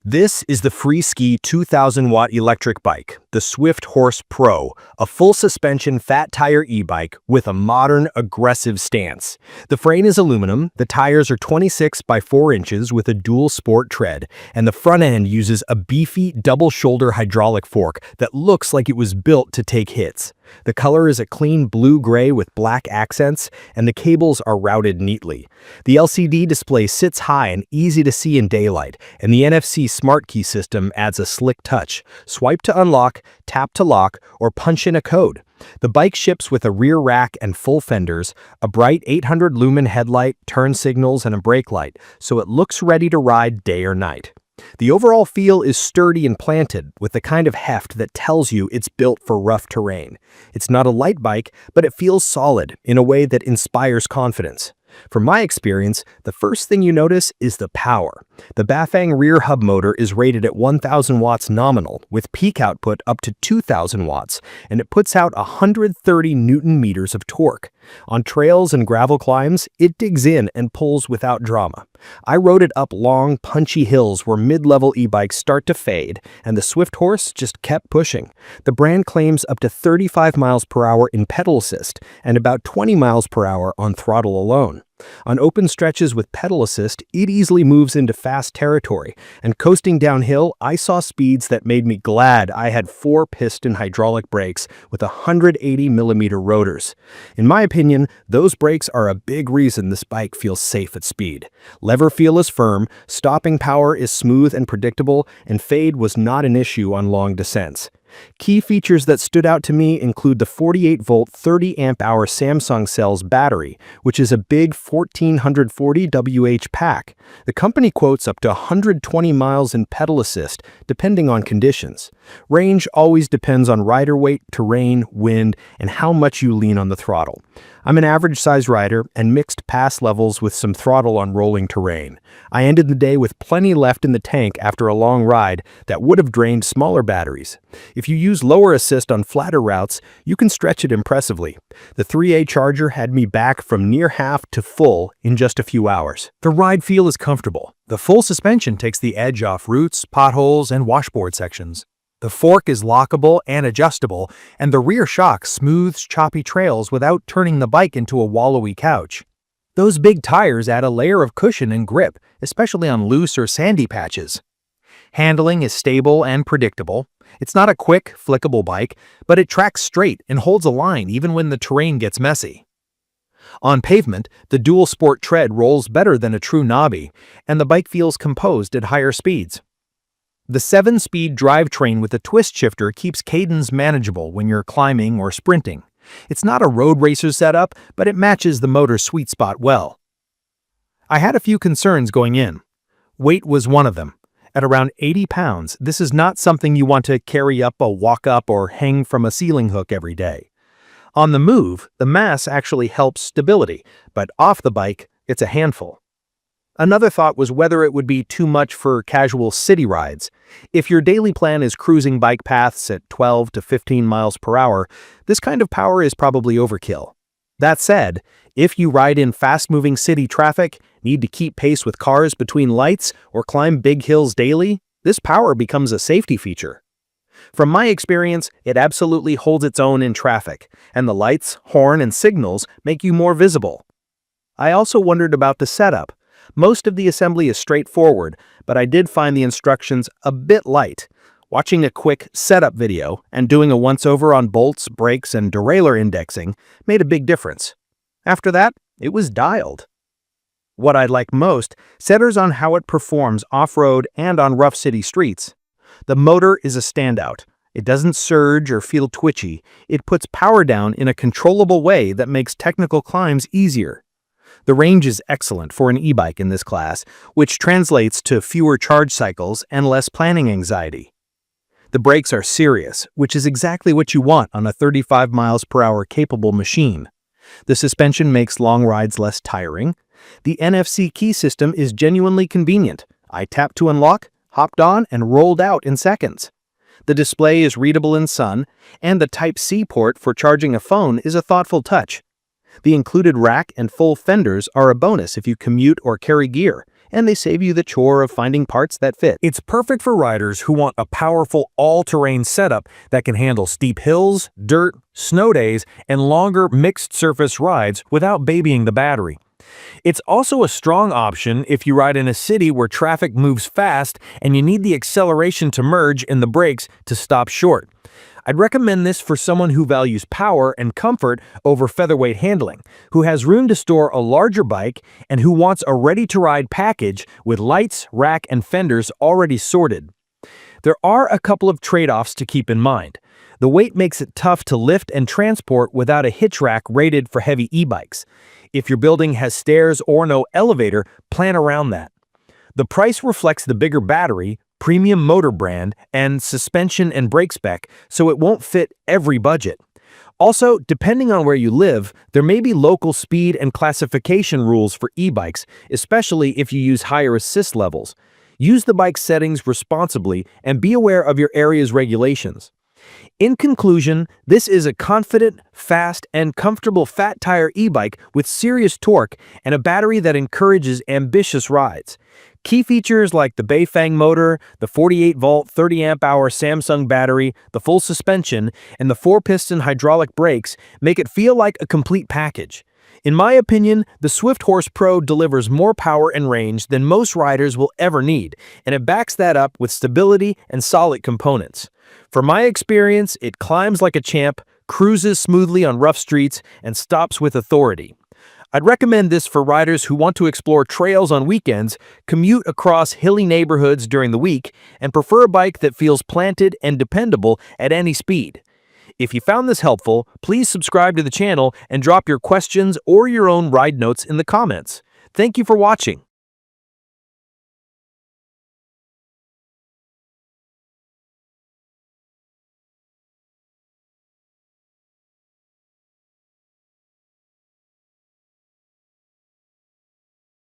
This is the FREESKY 2000W electric bike, the Swift Horse Pro, a full-suspension fat tire e-bike with a modern, aggressive stance. The frame is aluminum, the tires are 26 by 4 inches with a dual sport tread, and the front end uses a beefy double-shoulder hydraulic fork that looks like it was built to take hits. The color is a clean blue-gray with black accents, and the cables are routed neatly. The LCD display sits high and easy to see in daylight, and the NFC Smart Key system adds a slick touch. Swipe to unlock, tap to lock, or punch in a code. The bike ships with a rear rack and full fenders, a bright 800 lumen headlight, turn signals, and a brake light, so it looks ready to ride day or night. The overall feel is sturdy and planted, with the kind of heft that tells you it's built for rough terrain. It's not a light bike, but it feels solid in a way that inspires confidence. From my experience, the first thing you notice is the power. The BAFANG rear hub motor is rated at 1,000 watts nominal, with peak output up to 2,000 watts, and it puts out 130 newton meters of torque. On trails and gravel climbs, it digs in and pulls without drama. I rode it up long, punchy hills where mid-level e-bikes start to fade, and the Swift Horse just kept pushing. The brand claims up to 35 miles per hour in pedal assist and about 20 miles per hour on throttle alone. On open stretches with pedal assist, it easily moves into fast territory, and coasting downhill, I saw speeds that made me glad I had 4-piston hydraulic brakes with 180mm rotors. In my opinion, those brakes are a big reason this bike feels safe at speed. Lever feel is firm, stopping power is smooth and predictable, and fade was not an issue on long descents. Key features that stood out to me include the 48-volt 30-amp-hour Samsung Cells battery, which is a big 1440 Wh pack. The company quotes up to 120 miles in pedal assist, depending on conditions. Range always depends on rider weight, terrain, wind, and how much you lean on the throttle. I'm an average-size rider and mixed pass levels with some throttle on rolling terrain. I ended the day with plenty left in the tank after a long ride that would have drained smaller batteries. If you use lower assist on flatter routes, you can stretch it impressively. The 3A charger had me back from near half to full in just a few hours. The ride feel is comfortable. The full suspension takes the edge off roots, potholes, and washboard sections. The fork is lockable and adjustable, and the rear shock smooths choppy trails without turning the bike into a wallowy couch. Those big tires add a layer of cushion and grip, especially on loose or sandy patches. Handling is stable and predictable. It's not a quick, flickable bike, but it tracks straight and holds a line even when the terrain gets messy. On pavement, the dual sport tread rolls better than a true knobby, and the bike feels composed at higher speeds. The 7-speed drivetrain with a twist shifter keeps cadence manageable when you're climbing or sprinting. It's not a road racer setup, but it matches the motor's sweet spot well. I had a few concerns going in. Weight was one of them. At around 80 pounds, this is not something you want to carry up a walk-up or hang from a ceiling hook every day. On the move, the mass actually helps stability, but off the bike, it's a handful. Another thought was whether it would be too much for casual city rides. If your daily plan is cruising bike paths at 12 to 15 miles per hour, this kind of power is probably overkill. That said, if you ride in fast-moving city traffic, need to keep pace with cars between lights, or climb big hills daily, this power becomes a safety feature. From my experience, it absolutely holds its own in traffic, and the lights, horn, and signals make you more visible. I also wondered about the setup. Most of the assembly is straightforward, but I did find the instructions a bit light. Watching a quick setup video and doing a once-over on bolts, brakes, and derailleur indexing made a big difference. After that, it was dialed. What I like most centers on how it performs off-road and on rough city streets. The motor is a standout. It doesn't surge or feel twitchy. It puts power down in a controllable way that makes technical climbs easier. The range is excellent for an e-bike in this class, which translates to fewer charge cycles and less planning anxiety. The brakes are serious, which is exactly what you want on a 35 miles per hour capable machine. The suspension makes long rides less tiring. The NFC key system is genuinely convenient. I tapped to unlock, hopped on, and rolled out in seconds. The display is readable in sun, and the Type-C port for charging a phone is a thoughtful touch. The included rack and full fenders are a bonus if you commute or carry gear, and they save you the chore of finding parts that fit. It's perfect for riders who want a powerful all-terrain setup that can handle steep hills, dirt, snow days, and longer mixed-surface rides without babying the battery. It's also a strong option if you ride in a city where traffic moves fast and you need the acceleration to merge and the brakes to stop short. I'd recommend this for someone who values power and comfort over featherweight handling, who has room to store a larger bike, and who wants a ready-to-ride package with lights, rack, and fenders already sorted. There are a couple of trade-offs to keep in mind. The weight makes it tough to lift and transport without a hitch rack rated for heavy e-bikes. If your building has stairs or no elevator, plan around that. The price reflects the bigger battery, premium motor brand, and suspension and brake spec, so it won't fit every budget. Also, depending on where you live, there may be local speed and classification rules for e-bikes, especially if you use higher assist levels. Use the bike settings responsibly and be aware of your area's regulations. In conclusion, this is a confident, fast, and comfortable fat tire e-bike with serious torque and a battery that encourages ambitious rides. Key features like the BAFANG motor, the 48-volt 30-amp-hour Samsung battery, the full suspension, and the 4-piston hydraulic brakes make it feel like a complete package. In my opinion, the Swift Horse Pro delivers more power and range than most riders will ever need, and it backs that up with stability and solid components. From my experience, it climbs like a champ, cruises smoothly on rough streets, and stops with authority. I'd recommend this for riders who want to explore trails on weekends, commute across hilly neighborhoods during the week, and prefer a bike that feels planted and dependable at any speed. If you found this helpful, please subscribe to the channel and drop your questions or your own ride notes in the comments. Thank you for watching.